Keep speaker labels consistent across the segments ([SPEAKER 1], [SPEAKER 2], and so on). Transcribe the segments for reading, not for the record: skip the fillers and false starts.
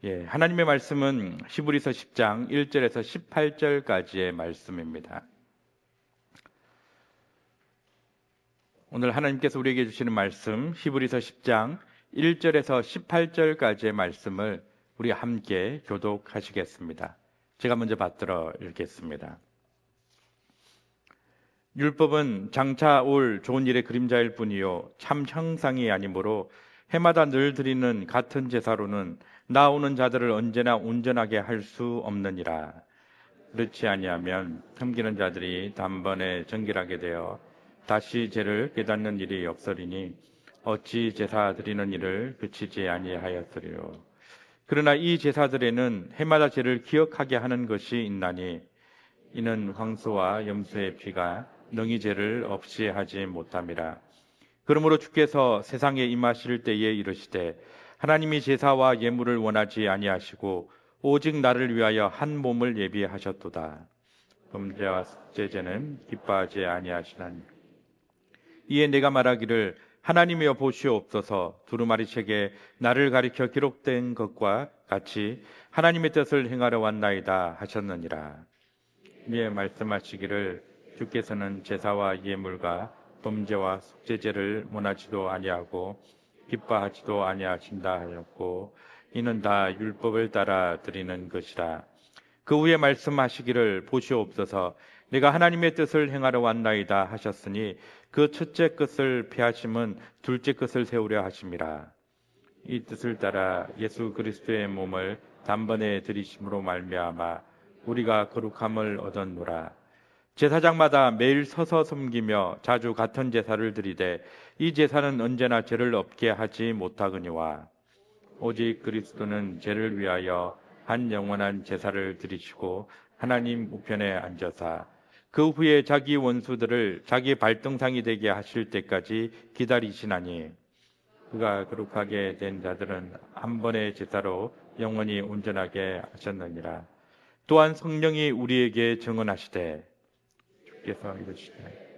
[SPEAKER 1] 하나님의 말씀은 히브리서 10장 1절에서 18절까지의 말씀입니다. 오늘 하나님께서 우리에게 주시는 말씀 히브리서 10장 1절에서 18절까지의 말씀을 우리 함께 교독하시겠습니다. 제가 먼저 받들어 읽겠습니다. 율법은 장차 올 좋은 일의 그림자일 뿐이요 참 형상이 아니므로 해마다 늘 드리는 같은 제사로는 나오는 자들을 언제나 온전하게 할 수 없느니라. 그렇지 아니하면 섬기는 자들이 단번에 정결하게 되어 다시 죄를 깨닫는 일이 없으리니 어찌 제사 드리는 일을 그치지 아니하였으리요. 그러나 이 제사들에는 해마다 죄를 기억하게 하는 것이 있나니 이는 황소와 염소의 피가 능히 죄를 없이 하지 못함이라. 그러므로 주께서 세상에 임하실 때에 이르시되 하나님이 제사와 예물을 원하지 아니하시고 오직 나를 위하여 한 몸을 예비하셨도다. 범죄와 속죄제는 기뻐하지 아니하시나니 이에 내가 말하기를 하나님이여 보시옵소서. 두루마리 책에 나를 가리켜 기록된 것과 같이 하나님의 뜻을 행하러 왔나이다 하셨느니라. 이에 말씀하시기를 주께서는 제사와 예물과 범죄와 속죄제를 원하지도 아니하고 기뻐하지도 아니하신다 하였고 이는 다 율법을 따라 드리는 것이라. 그 후에 말씀하시기를 보시옵소서. 내가 하나님의 뜻을 행하러 왔나이다 하셨으니 그 첫째 것을 폐하심은 둘째 것을 세우려 하심이라. 이 뜻을 따라 예수 그리스도의 몸을 단번에 드리심으로 말미암아 우리가 거룩함을 얻었노라. 제사장마다 매일 서서 섬기며 자주 같은 제사를 드리되 이 제사는 언제나 죄를 없게 하지 못하거니와 오직 그리스도는 죄를 위하여 한 영원한 제사를 드리시고 하나님 우편에 앉아사 그 후에 자기 원수들을 자기 발등상이 되게 하실 때까지 기다리시나니 그가 거룩하게 된 자들은 한 번의 제사로 영원히 온전하게 하셨느니라. 또한 성령이 우리에게 증언하시되 주께서 이르시되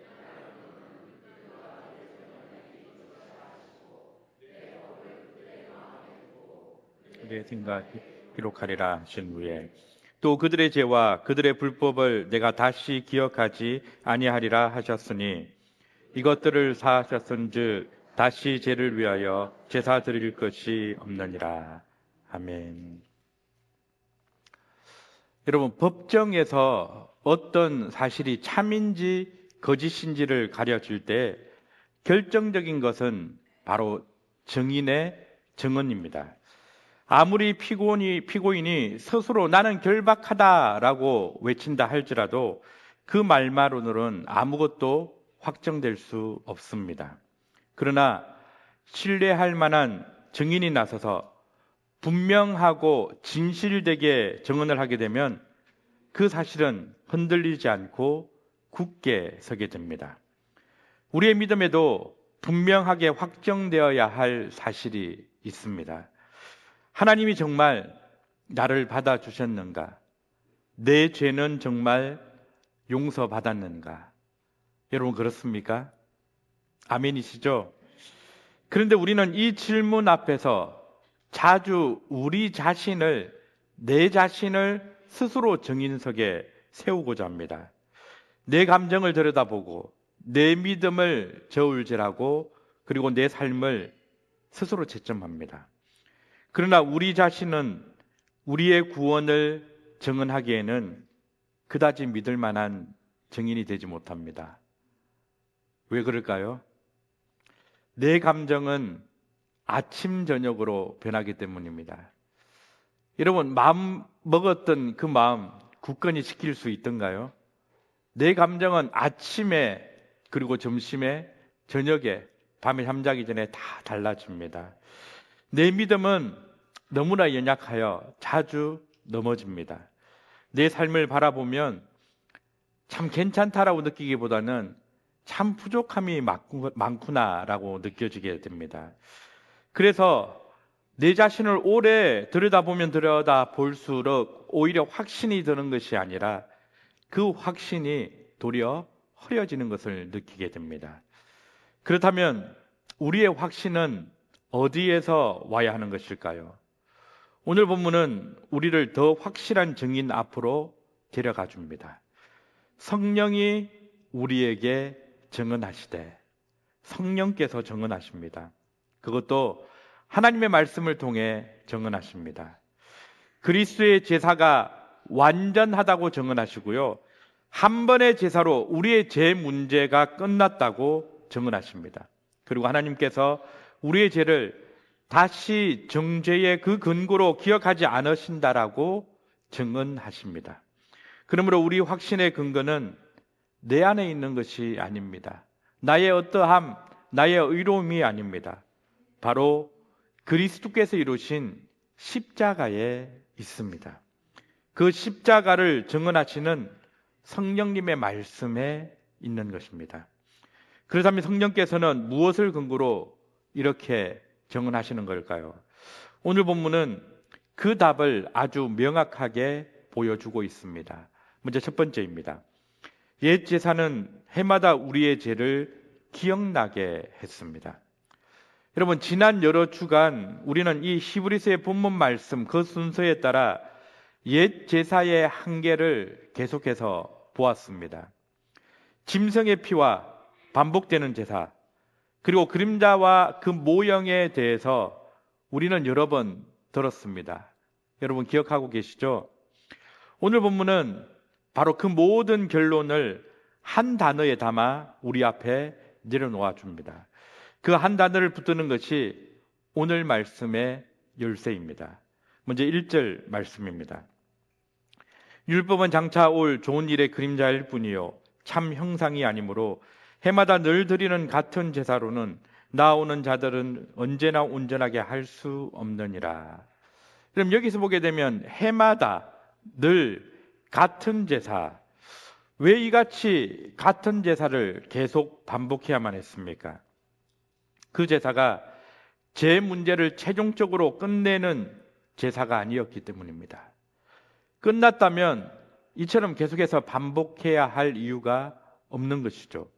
[SPEAKER 1] 그들의 생각 기록하리라 하신 후에 또 그들의 죄와 그들의 불법을 내가 다시 기억하지 아니하리라 하셨으니 이것들을 사하셨은즉 다시 죄를 위하여 제사 드릴 것이 없느니라. 아멘. 여러분, 법정에서 어떤 사실이 참인지 거짓인지를 가려줄 때 결정적인 것은 바로 증인의 증언입니다. 아무리 피고인이 스스로 나는 결박하다라고 외친다 할지라도 그 말만으로는 아무것도 확정될 수 없습니다. 그러나 신뢰할 만한 증인이 나서서 분명하고 진실되게 증언을 하게 되면 그 사실은 흔들리지 않고 굳게 서게 됩니다. 우리의 믿음에도 분명하게 확정되어야 할 사실이 있습니다. 하나님이 정말 나를 받아주셨는가? 내 죄는 정말 용서받았는가? 여러분 그렇습니까? 아멘이시죠? 그런데 우리는 이 질문 앞에서 자주 내 자신을 스스로 증인석에 세우고자 합니다. 내 감정을 들여다보고 내 믿음을 저울질하고 그리고 내 삶을 스스로 채점합니다. 그러나 우리 자신은 우리의 구원을 증언하기에는 그다지 믿을 만한 증인이 되지 못합니다. 왜 그럴까요? 내 감정은 아침 저녁으로 변하기 때문입니다. 여러분, 마음 먹었던 그 마음 굳건히 지킬 수 있던가요? 내 감정은 아침에 그리고 점심에 저녁에 밤에 잠자기 전에 다 달라집니다. 내 믿음은 너무나 연약하여 자주 넘어집니다. 내 삶을 바라보면 참 괜찮다라고 느끼기보다는 참 부족함이 많구나라고 느껴지게 됩니다. 그래서 내 자신을 오래 들여다볼수록 오히려 확신이 드는 것이 아니라 그 확신이 도리어 흐려지는 것을 느끼게 됩니다. 그렇다면 우리의 확신은 어디에서 와야 하는 것일까요? 오늘 본문은 우리를 더 확실한 증인 앞으로 데려가 줍니다. 성령이 우리에게 증언하시되, 성령께서 증언하십니다. 그것도 하나님의 말씀을 통해 증언하십니다. 그리스도의 제사가 완전하다고 증언하시고요, 한 번의 제사로 우리의 죄 문제가 끝났다고 증언하십니다. 그리고 하나님께서 우리의 죄를 다시 정죄의 그 근거로 기억하지 않으신다라고 증언하십니다. 그러므로 우리 확신의 근거는 내 안에 있는 것이 아닙니다. 나의 어떠함, 나의 의로움이 아닙니다. 바로 그리스도께서 이루신 십자가에 있습니다. 그 십자가를 증언하시는 성령님의 말씀에 있는 것입니다. 그렇다면 성령께서는 무엇을 근거로 이렇게 증언하시는 걸까요? 오늘 본문은 그 답을 아주 명확하게 보여주고 있습니다. 먼저 첫 번째입니다. 옛 제사는 해마다 우리의 죄를 기억나게 했습니다. 여러분, 지난 여러 주간 우리는 이 히브리서의 본문 말씀 그 순서에 따라 옛 제사의 한계를 계속해서 보았습니다. 짐승의 피와 반복되는 제사, 그리고 그림자와 그 모형에 대해서 우리는 여러 번 들었습니다. 여러분 기억하고 계시죠? 오늘 본문은 바로 그 모든 결론을 한 단어에 담아 우리 앞에 내려놓아 줍니다. 그 한 단어를 붙드는 것이 오늘 말씀의 열쇠입니다. 먼저 1절 말씀입니다. 율법은 장차 올 좋은 일의 그림자일 뿐이요 참 형상이 아니므로 해마다 늘 드리는 같은 제사로는 나오는 자들은 언제나 온전하게 할 수 없느니라. 그럼 여기서 보게 되면 해마다 늘 같은 제사, 왜 이같이 같은 제사를 계속 반복해야만 했습니까? 그 제사가 제 문제를 최종적으로 끝내는 제사가 아니었기 때문입니다. 끝났다면 이처럼 계속해서 반복해야 할 이유가 없는 것이죠.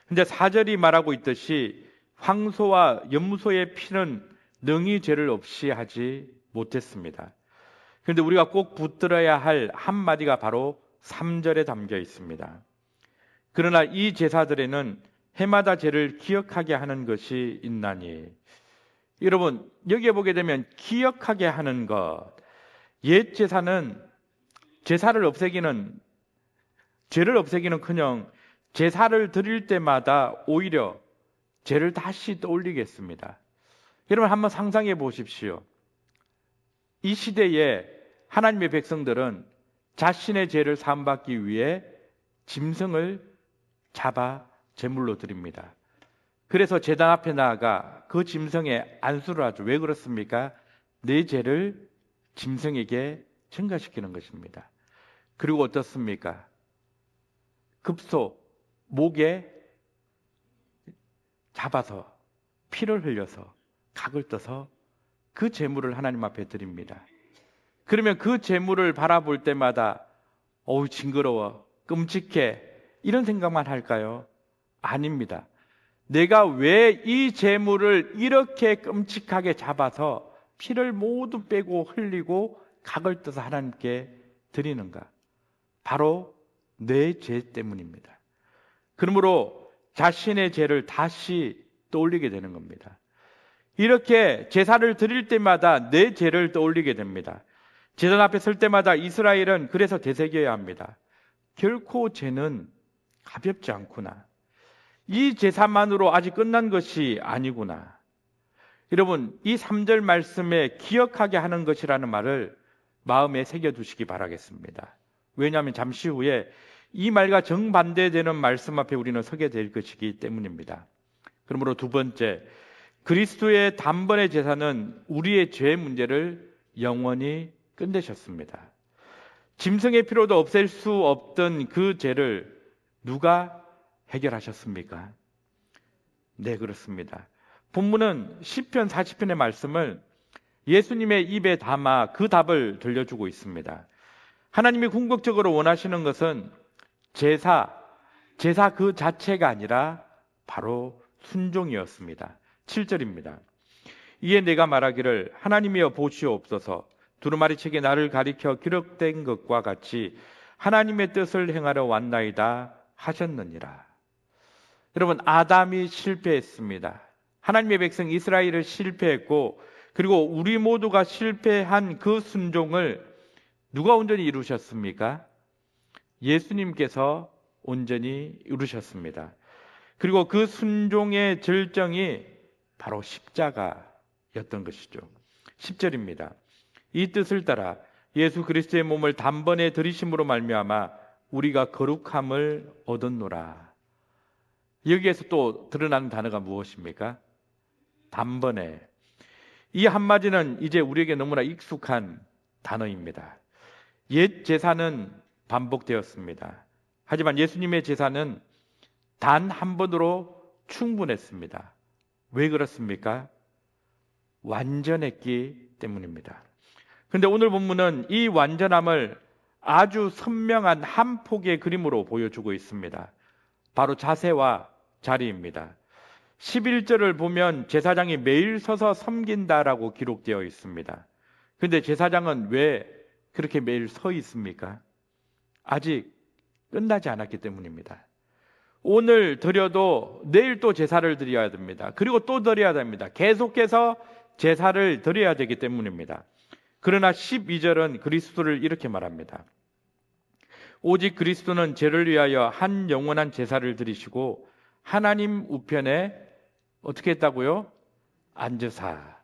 [SPEAKER 1] 근데 4절이 말하고 있듯이 황소와 염소의 피는 능히 죄를 없이 하지 못했습니다. 그런데 우리가 꼭 붙들어야 할 한마디가 바로 3절에 담겨 있습니다. 그러나 이 제사들에는 해마다 죄를 기억하게 하는 것이 있나니. 여러분, 여기에 보게 되면 기억하게 하는 것, 옛 제사는 제사를 없애기는, 죄를 없애기는커녕 제사를 드릴 때마다 오히려 죄를 다시 떠올리겠습니다. 여러분 한번 상상해 보십시오. 이 시대에 하나님의 백성들은 자신의 죄를 사함받기 위해 짐승을 잡아 제물로 드립니다. 그래서 제단 앞에 나아가 그 짐승의 안수를 하죠. 왜 그렇습니까? 내 죄를 짐승에게 전가시키는 것입니다. 그리고 어떻습니까? 급소 목에 잡아서 피를 흘려서 각을 떠서 그 제물을 하나님 앞에 드립니다. 그러면 그 제물을 바라볼 때마다 어우 징그러워, 끔찍해, 이런 생각만 할까요? 아닙니다. 내가 왜 이 제물을 이렇게 끔찍하게 잡아서 피를 모두 빼고 흘리고 각을 떠서 하나님께 드리는가? 바로 내 죄 때문입니다. 그러므로 자신의 죄를 다시 떠올리게 되는 겁니다. 이렇게 제사를 드릴 때마다 내 죄를 떠올리게 됩니다. 제단 앞에 설 때마다 이스라엘은 그래서 되새겨야 합니다. 결코 죄는 가볍지 않구나. 이 제사만으로 아직 끝난 것이 아니구나. 여러분, 이 3절 말씀에 기억하게 하는 것이라는 말을 마음에 새겨두시기 바라겠습니다. 왜냐하면 잠시 후에 이 말과 정반대되는 말씀 앞에 우리는 서게 될 것이기 때문입니다. 그러므로 두 번째, 그리스도의 단번의 제사는 우리의 죄 문제를 영원히 끝내셨습니다. 짐승의 피로도 없앨 수 없던 그 죄를 누가 해결하셨습니까? 네, 그렇습니다. 본문은 시편 40편의 말씀을 예수님의 입에 담아 그 답을 들려주고 있습니다. 하나님이 궁극적으로 원하시는 것은 제사 그 자체가 아니라 바로 순종이었습니다. 7절입니다. 이에 내가 말하기를 하나님이여 보시옵소서, 두루마리 책에 나를 가리켜 기록된 것과 같이 하나님의 뜻을 행하러 왔나이다 하셨느니라. 여러분, 아담이 실패했습니다. 하나님의 백성 이스라엘을 실패했고, 그리고 우리 모두가 실패한 그 순종을 누가 온전히 이루셨습니까? 예수님께서 온전히 이루셨습니다. 그리고 그 순종의 절정이 바로 십자가였던 것이죠. 10절입니다. 이 뜻을 따라 예수 그리스도의 몸을 단번에 들이심으로 말미암아 우리가 거룩함을 얻었노라. 여기에서 또 드러나는 단어가 무엇입니까? 단번에. 이 한마디는 이제 우리에게 너무나 익숙한 단어입니다. 옛 제사는 반복되었습니다. 하지만 예수님의 제사는 단 한 번으로 충분했습니다. 왜 그렇습니까? 완전했기 때문입니다. 그런데 오늘 본문은 이 완전함을 아주 선명한 한 폭의 그림으로 보여주고 있습니다. 바로 자세와 자리입니다. 11절을 보면 제사장이 매일 서서 섬긴다라고 기록되어 있습니다. 그런데 제사장은 왜 그렇게 매일 서 있습니까? 아직 끝나지 않았기 때문입니다. 오늘 드려도 내일 또 제사를 드려야 됩니다. 그리고 또 드려야 됩니다. 계속해서 제사를 드려야 되기 때문입니다. 그러나 12절은 그리스도를 이렇게 말합니다. 오직 그리스도는 죄를 위하여 한 영원한 제사를 드리시고 하나님 우편에 어떻게 했다고요? 앉으사.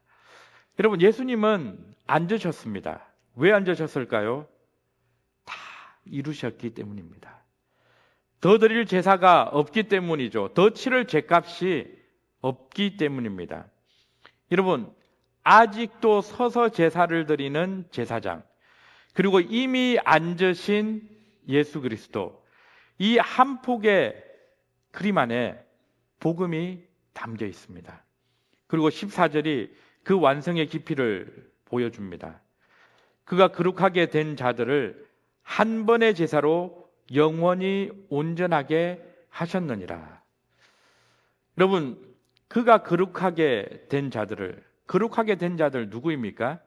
[SPEAKER 1] 여러분, 예수님은 앉으셨습니다. 왜 앉으셨을까요? 다 이루셨기 때문입니다. 더 드릴 제사가 없기 때문이죠. 더 치를 죄값이 없기 때문입니다. 여러분, 아직도 서서 제사를 드리는 제사장, 그리고 이미 앉으신 예수 그리스도, 이 한 폭의 그림 안에 복음이 담겨 있습니다. 그리고 14절이 그 완성의 깊이를 보여줍니다. 그가 거룩하게 된 자들을 한 번의 제사로 영원히 온전하게 하셨느니라. 여러분, 그가 거룩하게 된 자들을, 거룩하게 된 자들 누구입니까?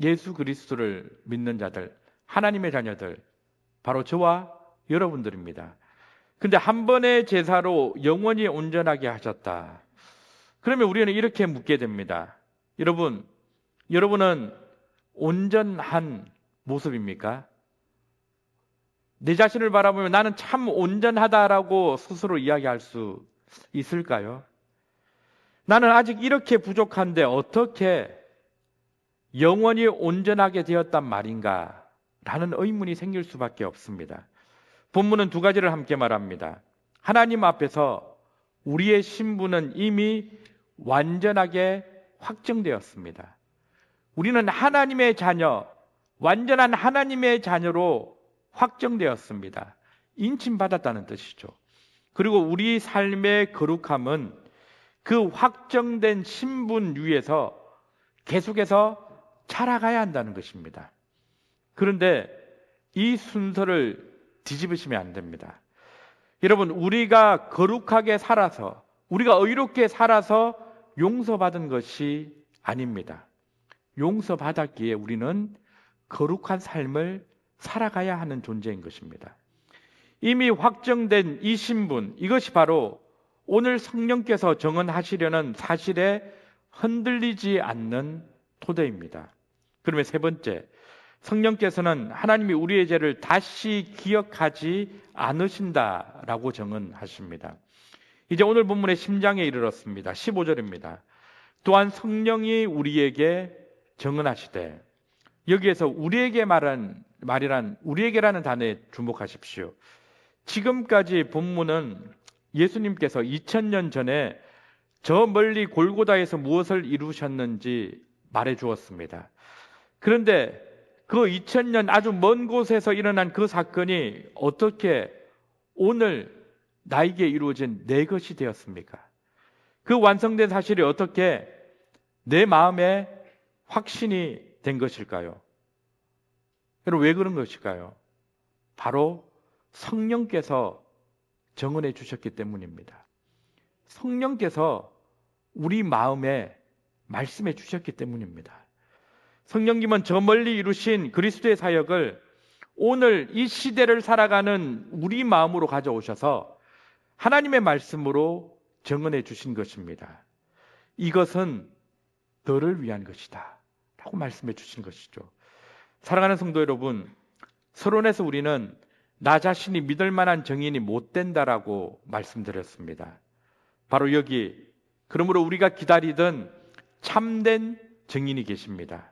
[SPEAKER 1] 예수 그리스도를 믿는 자들, 하나님의 자녀들, 바로 저와 여러분들입니다. 근데 한 번의 제사로 영원히 온전하게 하셨다. 그러면 우리는 이렇게 묻게 됩니다. 여러분은 온전한 모습입니까? 내 자신을 바라보면 나는 참 온전하다라고 스스로 이야기할 수 있을까요? 나는 아직 이렇게 부족한데 어떻게 영원히 온전하게 되었단 말인가? 라는 의문이 생길 수밖에 없습니다. 본문은 두 가지를 함께 말합니다. 하나님 앞에서 우리의 신분은 이미 완전하게 확정되었습니다. 우리는 하나님의 자녀, 완전한 하나님의 자녀로 확정되었습니다. 인침받았다는 뜻이죠. 그리고 우리 삶의 거룩함은 그 확정된 신분 위에서 계속해서 자라가야 한다는 것입니다. 그런데 이 순서를 뒤집으시면 안 됩니다. 여러분, 우리가 거룩하게 살아서, 우리가 의롭게 살아서 용서받은 것이 아닙니다. 용서받았기에 우리는 거룩한 삶을 살아가야 하는 존재인 것입니다. 이미 확정된 이 신분, 이것이 바로 오늘 성령께서 정언하시려는 사실에 흔들리지 않는 토대입니다. 그러면 세 번째, 성령께서는 하나님이 우리의 죄를 다시 기억하지 않으신다라고 정언하십니다. 이제 오늘 본문의 심장에 이르렀습니다. 15절입니다. 또한 성령이 우리에게 정언하시되, 여기에서 우리에게 말이란 우리에게라는 단어에 주목하십시오. 지금까지 본문은 예수님께서 2000년 전에 저 멀리 골고다에서 무엇을 이루셨는지 말해 주었습니다. 그런데 그 2000년 아주 먼 곳에서 일어난 그 사건이 어떻게 오늘 나에게 이루어진 내 것이 되었습니까? 그 완성된 사실이 어떻게 내 마음에 확신이 된 것일까요? 여러분, 왜 그런 것일까요? 바로 성령께서 정언해 주셨기 때문입니다. 성령께서 우리 마음에 말씀해 주셨기 때문입니다. 성령님은 저 멀리 이루신 그리스도의 사역을 오늘 이 시대를 살아가는 우리 마음으로 가져오셔서 하나님의 말씀으로 증언해 주신 것입니다. 이것은 너를 위한 것이다 라고 말씀해 주신 것이죠. 사랑하는 성도 여러분, 서론에서 우리는 나 자신이 믿을 만한 증인이 못 된다라고 말씀드렸습니다. 바로 여기, 그러므로 우리가 기다리던 참된 증인이 계십니다.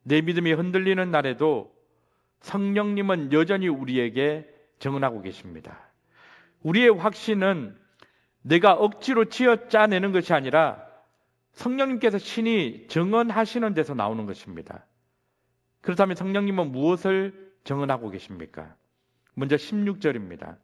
[SPEAKER 1] 내 믿음이 흔들리는 날에도 성령님은 여전히 우리에게 증언하고 계십니다. 우리의 확신은 내가 억지로 쥐어짜내는 것이 아니라 성령님께서 친히 증언하시는 데서 나오는 것입니다. 그렇다면 성령님은 무엇을 증언하고 계십니까? 먼저 16절입니다.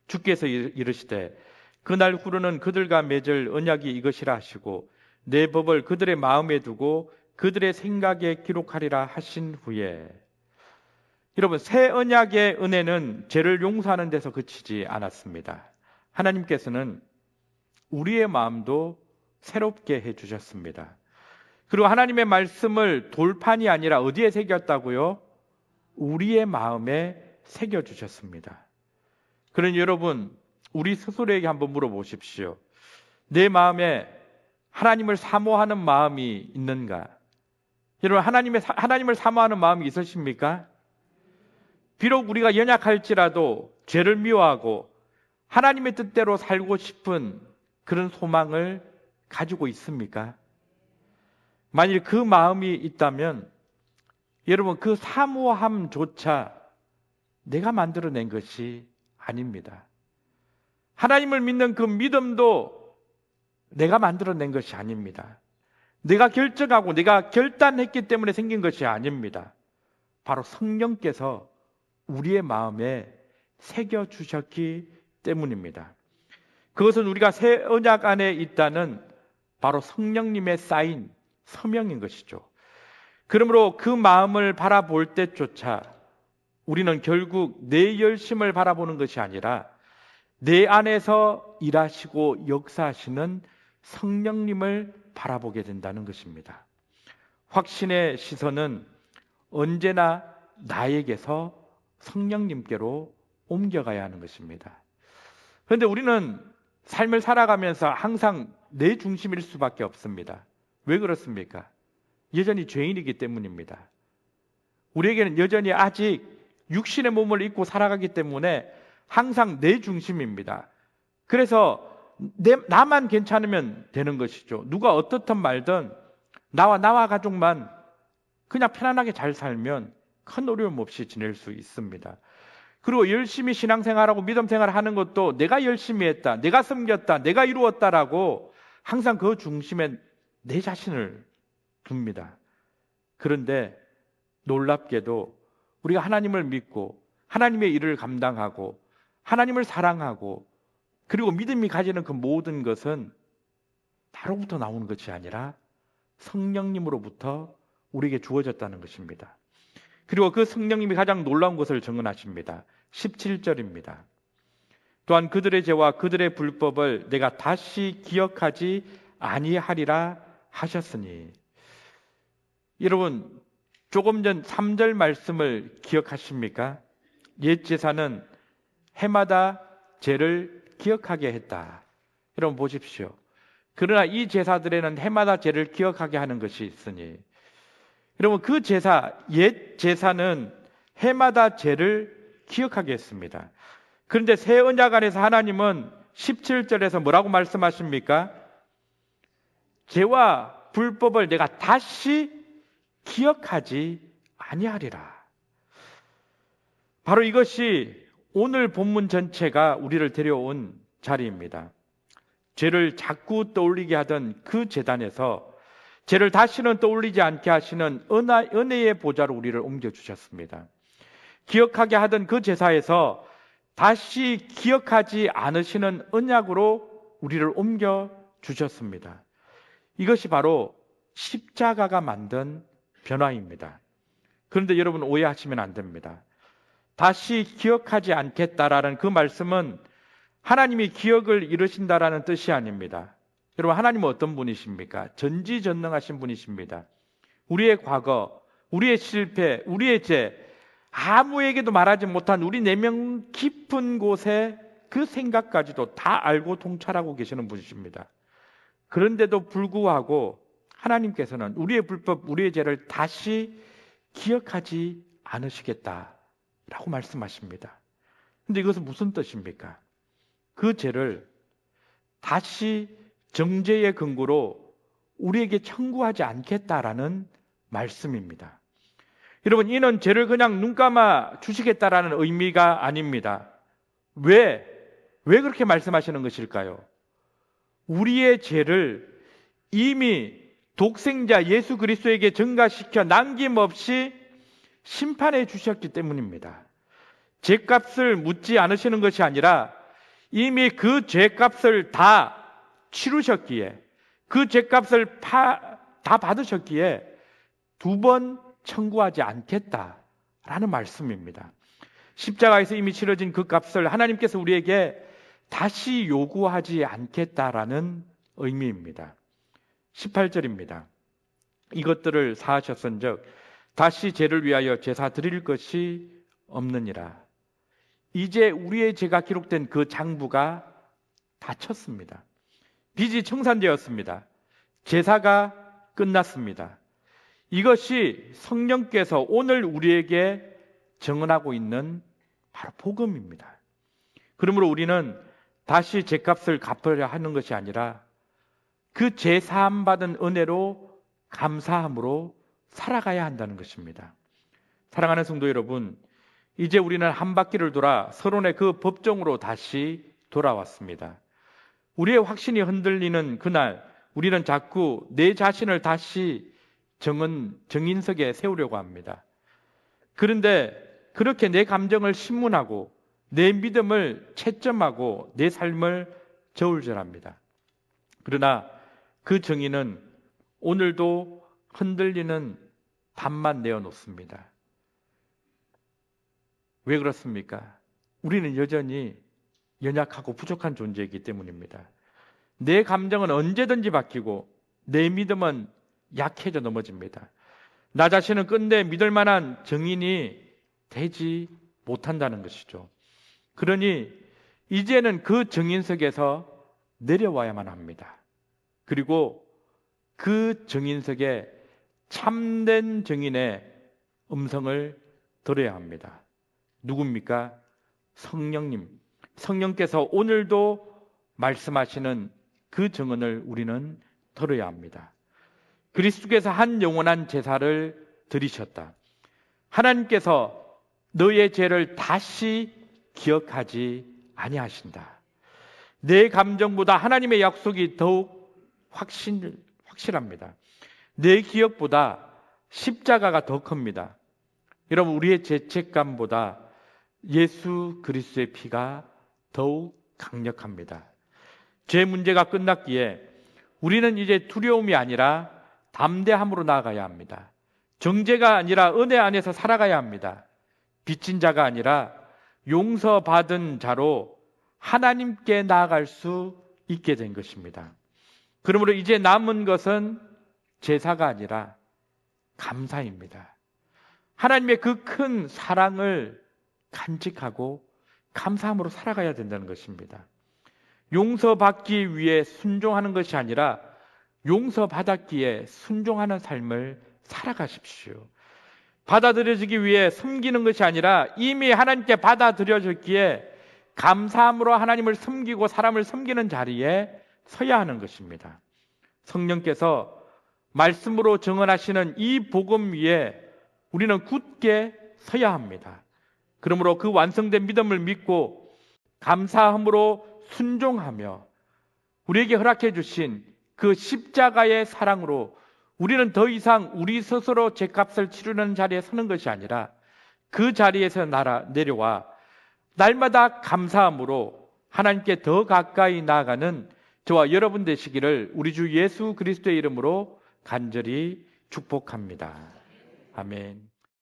[SPEAKER 1] 주께서 이르시되 그날 후로는 그들과 맺을 언약이 이것이라 하시고 내 법을 그들의 마음에 두고 그들의 생각에 기록하리라 하신 후에, 여러분, 새 언약의 은혜는 죄를 용서하는 데서 그치지 않았습니다. 하나님께서는 우리의 마음도 새롭게 해주셨습니다. 그리고 하나님의 말씀을 돌판이 아니라 어디에 새겼다고요? 우리의 마음에 새겨주셨습니다. 그러니 여러분, 우리 스스로에게 한번 물어보십시오. 내 마음에 하나님을 사모하는 마음이 있는가? 여러분, 하나님을 사모하는 마음이 있으십니까? 비록 우리가 연약할지라도 죄를 미워하고 하나님의 뜻대로 살고 싶은 그런 소망을 가지고 있습니까? 만일 그 마음이 있다면 여러분, 그 사모함조차 내가 만들어낸 것이 아닙니다. 하나님을 믿는 그 믿음도 내가 만들어낸 것이 아닙니다. 내가 결정하고 내가 결단했기 때문에 생긴 것이 아닙니다. 바로 성령께서 우리의 마음에 새겨주셨기 때문입니다. 그것은 우리가 새 언약 안에 있다는 바로 성령님의 사인, 서명인 것이죠. 그러므로 그 마음을 바라볼 때조차 우리는 결국 내 열심을 바라보는 것이 아니라 내 안에서 일하시고 역사하시는 성령님을 바라보게 된다는 것입니다. 확신의 시선은 언제나 나에게서 성령님께로 옮겨가야 하는 것입니다. 그런데 우리는 삶을 살아가면서 항상 내 중심일 수밖에 없습니다. 왜 그렇습니까? 여전히 죄인이기 때문입니다. 우리에게는 여전히 아직 육신의 몸을 입고 살아가기 때문에 항상 내 중심입니다. 그래서 나만 괜찮으면 되는 것이죠. 누가 어떻든 말든 나와 가족만 그냥 편안하게 잘 살면 큰 어려움 없이 지낼 수 있습니다. 그리고 열심히 신앙생활하고 믿음생활을 하는 것도 내가 열심히 했다, 내가 섬겼다, 내가 이루었다라고 항상 그 중심에 내 자신을 둡니다. 그런데 놀랍게도 우리가 하나님을 믿고 하나님의 일을 감당하고 하나님을 사랑하고 그리고 믿음이 가지는 그 모든 것은 나로부터 나오는 것이 아니라 성령님으로부터 우리에게 주어졌다는 것입니다. 그리고 그 성령님이 가장 놀라운 것을 증언하십니다. 17절입니다. 또한 그들의 죄와 그들의 불법을 내가 다시 기억하지 아니하리라 하셨으니, 여러분 조금 전 3절 말씀을 기억하십니까? 옛 제사는 해마다 죄를 기억하게 했다. 여러분 보십시오. 그러나 이 제사들에는 해마다 죄를 기억하게 하는 것이 있으니, 여러분 그 제사, 옛 제사는 해마다 죄를 기억하게 했습니다. 그런데 새 언약 안에서 하나님은 17절에서 뭐라고 말씀하십니까? 죄와 불법을 내가 다시 기억하지 아니하리라. 바로 이것이 오늘 본문 전체가 우리를 데려온 자리입니다. 죄를 자꾸 떠올리게 하던 그 제단에서 죄를 다시는 떠올리지 않게 하시는 은혜의 보좌로 우리를 옮겨주셨습니다. 기억하게 하던 그 제사에서 다시 기억하지 않으시는 언약으로 우리를 옮겨주셨습니다. 이것이 바로 십자가가 만든 변화입니다. 그런데 여러분 오해하시면 안 됩니다. 다시 기억하지 않겠다라는 그 말씀은 하나님이 기억을 잃으신다라는 뜻이 아닙니다. 여러분 하나님은 어떤 분이십니까? 전지전능하신 분이십니다. 우리의 과거, 우리의 실패, 우리의 죄, 아무에게도 말하지 못한 우리 내면 깊은 곳에 그 생각까지도 다 알고 통찰하고 계시는 분이십니다. 그런데도 불구하고 하나님께서는 우리의 불법, 우리의 죄를 다시 기억하지 않으시겠다라고 말씀하십니다. 근데 이것은 무슨 뜻입니까? 그 죄를 다시 정죄의 근거로 우리에게 청구하지 않겠다라는 말씀입니다. 여러분, 이는 죄를 그냥 눈 감아 주시겠다라는 의미가 아닙니다. 왜 그렇게 말씀하시는 것일까요? 우리의 죄를 이미 독생자 예수 그리스도에게 전가시켜 남김없이 심판해 주셨기 때문입니다. 죄값을 묻지 않으시는 것이 아니라 이미 그 죄값을 다 치르셨기에, 그 죄값을 다 받으셨기에 두 번 청구하지 않겠다라는 말씀입니다. 십자가에서 이미 치러진 그 값을 하나님께서 우리에게 다시 요구하지 않겠다라는 의미입니다. 18절입니다. 이것들을 사하셨은즉 다시 죄를 위하여 제사 드릴 것이 없느니라. 이제 우리의 죄가 기록된 그 장부가 닫혔습니다. 빚이 청산되었습니다. 제사가 끝났습니다. 이것이 성령께서 오늘 우리에게 증언하고 있는 바로 복음입니다. 그러므로 우리는 다시 죄값을 갚으려 하는 것이 아니라 그 죄사함 받은 은혜로 감사함으로 살아가야 한다는 것입니다. 사랑하는 성도 여러분, 이제 우리는 한 바퀴를 돌아 서론의 그 법정으로 다시 돌아왔습니다. 우리의 확신이 흔들리는 그날, 우리는 자꾸 내 자신을 다시 정인석에 세우려고 합니다. 그런데 그렇게 내 감정을 신문하고 내 믿음을 채점하고 내 삶을 저울질합니다. 그러나 그 정의는 오늘도 흔들리는 답만 내어놓습니다. 왜 그렇습니까? 우리는 여전히 연약하고 부족한 존재이기 때문입니다. 내 감정은 언제든지 바뀌고 내 믿음은 약해져 넘어집니다. 나 자신은 끝내 믿을 만한 증인이 되지 못한다는 것이죠. 그러니 이제는 그 증인석에서 내려와야만 합니다. 그리고 그 증인석에 참된 증인의 음성을 들어야 합니다. 누굽니까? 성령님. 성령께서 오늘도 말씀하시는 그 증언을 우리는 들어야 합니다. 그리스도께서 한 영원한 제사를 드리셨다. 하나님께서 너의 죄를 다시 기억하지 아니하신다. 내 감정보다 하나님의 약속이 더욱 확실합니다. 내 기억보다 십자가가 더 큽니다. 여러분, 우리의 죄책감보다 예수 그리스도의 피가 더욱 강력합니다. 죄 문제가 끝났기에 우리는 이제 두려움이 아니라 담대함으로 나아가야 합니다. 정죄가 아니라 은혜 안에서 살아가야 합니다. 빚진 자가 아니라 용서받은 자로 하나님께 나아갈 수 있게 된 것입니다. 그러므로 이제 남은 것은 제사가 아니라 감사입니다. 하나님의 그 큰 사랑을 간직하고 감사함으로 살아가야 된다는 것입니다. 용서받기 위해 순종하는 것이 아니라 용서받았기에 순종하는 삶을 살아가십시오. 받아들여지기 위해 섬기는 것이 아니라 이미 하나님께 받아들여졌기에 감사함으로 하나님을 섬기고 사람을 섬기는 자리에 서야 하는 것입니다. 성령께서 말씀으로 증언하시는 이 복음 위에 우리는 굳게 서야 합니다. 그러므로 그 완성된 믿음을 믿고 감사함으로 순종하며 우리에게 허락해 주신 그 십자가의 사랑으로 우리는 더 이상 우리 스스로 죄값을 치르는 자리에 서는 것이 아니라 그 자리에서 내려와 날마다 감사함으로 하나님께 더 가까이 나아가는 저와 여러분 되시기를 우리 주 예수 그리스도의 이름으로 간절히 축복합니다. 아멘.